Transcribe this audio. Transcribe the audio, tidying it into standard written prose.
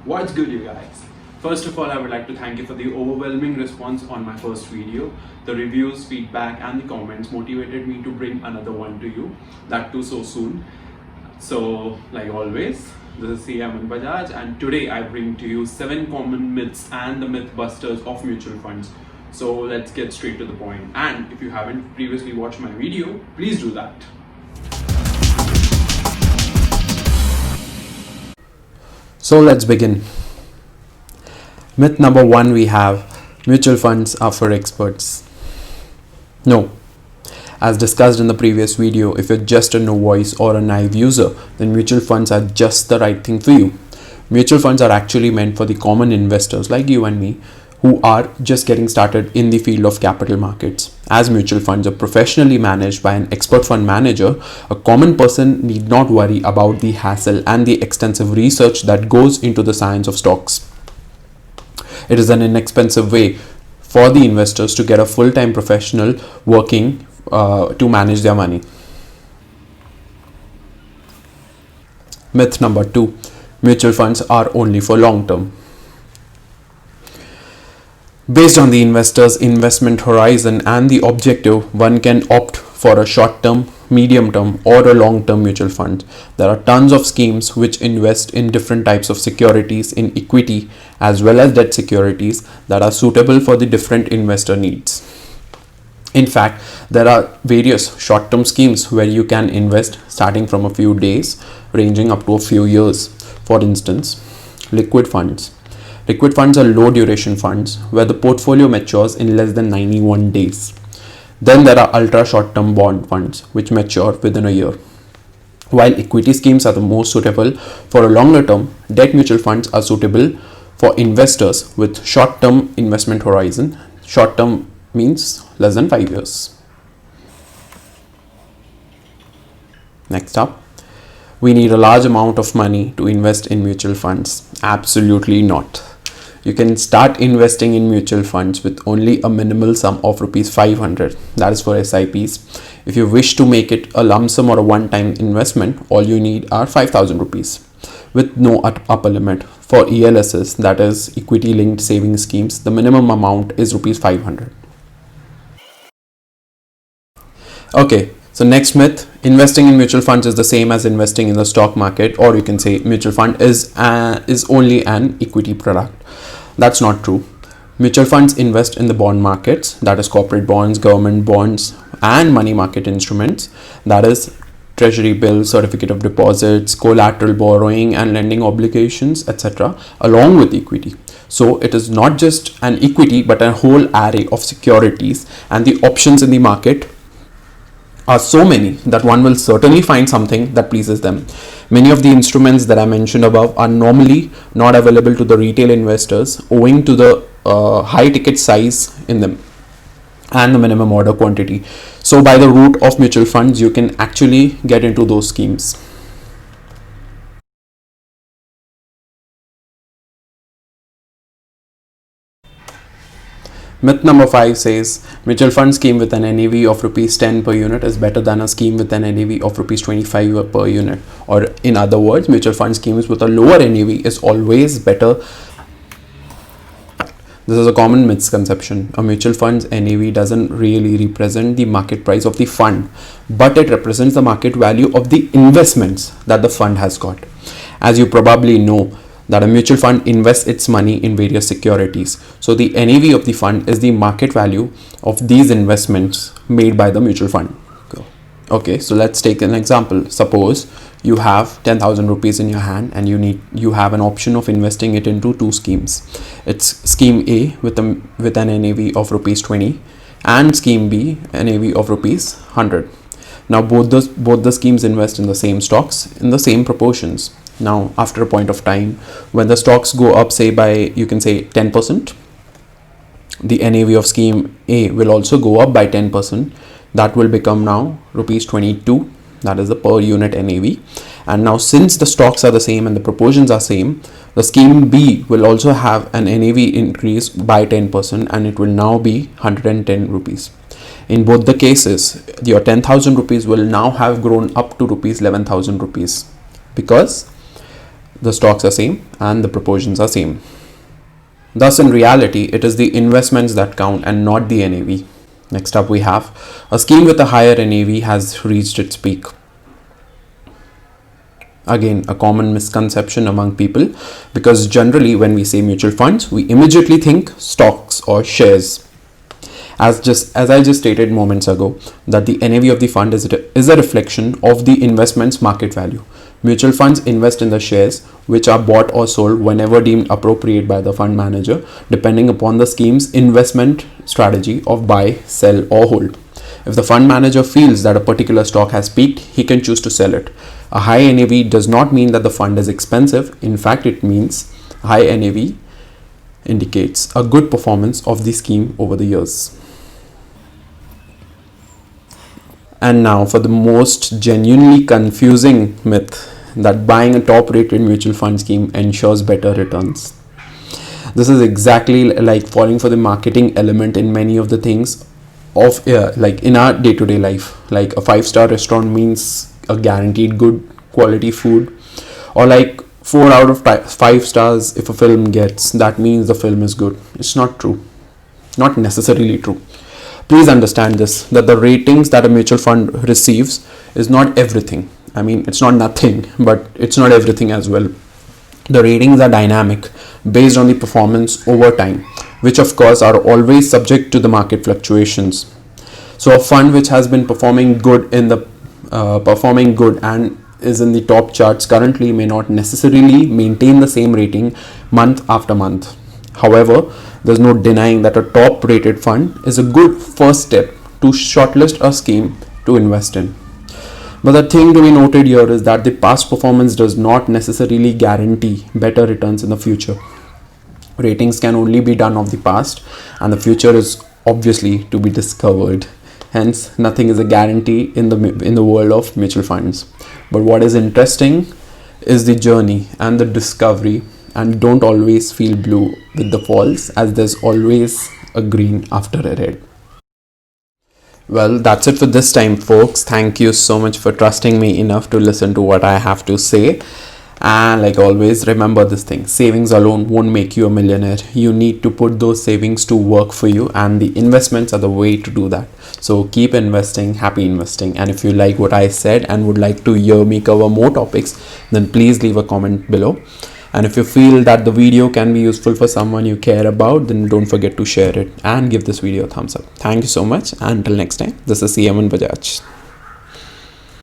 What's good, you guys? First of all, I would like to thank you for the overwhelming response on my first video. The reviews, feedback and the comments motivated me to bring another one to you, that too so soon. So like always, this is Aman Bajaj and today I bring to you 7 common myths and the myth busters of mutual funds. So let's get straight to the point, and if you haven't previously watched my video, please do that. So let's begin. Myth number 1 we have: mutual funds are for experts. No. As discussed in the previous video, if you're just a novice or a naive user, then mutual funds are just the right thing for you. Mutual funds are actually meant for the common investors like you and me who are just getting started in the field of capital markets. As mutual funds are professionally managed by an expert fund manager, a common person need not worry about the hassle and the extensive research that goes into the science of stocks. It is an inexpensive way for the investors to get a full-time professional working to manage their money. Myth number 2: mutual funds are only for long term. Based on the investor's investment horizon and the objective, one can opt for a short-term, medium-term or a long-term mutual fund. There are tons of schemes which invest in different types of securities in equity as well as debt securities that are suitable for the different investor needs. In fact, there are various short-term schemes where you can invest starting from a few days, ranging up to a few years. For instance, liquid funds. Liquid funds are low duration funds where the portfolio matures in less than 91 days. Then there are ultra short-term bond funds which mature within a year. While equity schemes are the most suitable for a longer term, debt mutual funds are suitable for investors with short-term investment horizon. Short-term means less than 5 years. Next up, we need a large amount of money to invest in mutual funds. Absolutely not. You can start investing in mutual funds with only a minimal sum of rupees 500. That is for SIPs. If you wish to make it a lump sum or a one-time investment, all you need are 5,000 rupees with no upper limit. For ELSs, that is equity linked saving schemes, the minimum amount is rupees 500. Okay, so next myth: investing in mutual funds is the same as investing in the stock market, or you can say mutual fund is only an equity product. That's not true. Mutual funds invest in the bond markets, that is corporate bonds, government bonds and money market instruments, that is treasury bills, certificate of deposits, collateral borrowing and lending obligations, etc., along with equity. So it is not just an equity but a whole array of securities, and the options in the market are so many that one will certainly find something that pleases them. Many of the instruments that I mentioned above are normally not available to the retail investors owing to the high ticket size in them and the minimum order quantity. So by the route of mutual funds, you can actually get into those schemes. Myth number 5 says mutual fund scheme with an NAV of rupees 10 per unit is better than a scheme with an NAV of rupees 25 per unit. Or in other words, mutual fund schemes with a lower NAV is always better. This is a common misconception. A mutual fund's NAV doesn't really represent the market price of the fund, but it represents the market value of the investments that the fund has got. As you probably know, that a mutual fund invests its money in various securities. So the NAV of the fund is the market value of these investments made by the mutual fund. Okay, so let's take an example. Suppose you have 10,000 rupees in your hand and you have an option of investing it into 2 schemes. It's scheme A with an NAV of rupees 20 and scheme B NAV of rupees 100. Now both the schemes invest in the same stocks in the same proportions. Now after a point of time, when the stocks go up, say by, you can say 10%, the NAV of scheme A will also go up by 10%. That will become now rupees 22. That is the per unit NAV. And now since the stocks are the same and the proportions are same, the scheme B will also have an NAV increase by 10% and it will now be 110 rupees. In both the cases, your 10,000 rupees will now have grown up to rupees 11,000 rupees because the stocks are same and the proportions are same. Thus, in reality, it is the investments that count and not the NAV. Next up, we have a scheme with a higher NAV has reached its peak. Again, a common misconception among people, because generally when we say mutual funds, we immediately think stocks or shares. As I just stated moments ago, that the NAV of the fund is a reflection of the investment's market value. Mutual funds invest in the shares which are bought or sold whenever deemed appropriate by the fund manager, depending upon the scheme's investment strategy of buy, sell or hold. If the fund manager feels that a particular stock has peaked, he can choose to sell it. A high NAV does not mean that the fund is expensive. In fact, it means high NAV indicates a good performance of the scheme over the years. And now for the most genuinely confusing myth, that buying a top rated mutual fund scheme ensures better returns. This is exactly like falling for the marketing element in many of the things of like in our day-to-day life. Like a 5-star restaurant means a guaranteed good quality food, or like 4 out of 5 stars if a film gets, that means the film is good. It's not true, not necessarily true. Please understand this, that the ratings that a mutual fund receives is not everything. I mean, it's not nothing, but it's not everything as well. The ratings are dynamic based on the performance over time, which of course are always subject to the market fluctuations. So a fund which has been performing good and is in the top charts currently may not necessarily maintain the same rating month after month. However, there's no denying that a top rated fund is a good first step to shortlist a scheme to invest in. But the thing to be noted here is that the past performance does not necessarily guarantee better returns in the future. Ratings can only be done of the past, and the future is obviously to be discovered. Hence, nothing is a guarantee in the world of mutual funds. But what is interesting is the journey and the discovery, and don't always feel blue with the falls, as there's always a green after a red. Well, that's it for this time, folks. Thank you so much for trusting me enough to listen to what I have to say. And like always, remember this thing: savings alone won't make you a millionaire. You need to put those savings to work for you, and the investments are the way to do that. So keep investing, happy investing. And if you like what I said and would like to hear me cover more topics, then please leave a comment below. And if you feel that the video can be useful for someone you care about, then don't forget to share it and give this video a thumbs up. Thank you so much. Until next time, this is Aman Bajaj.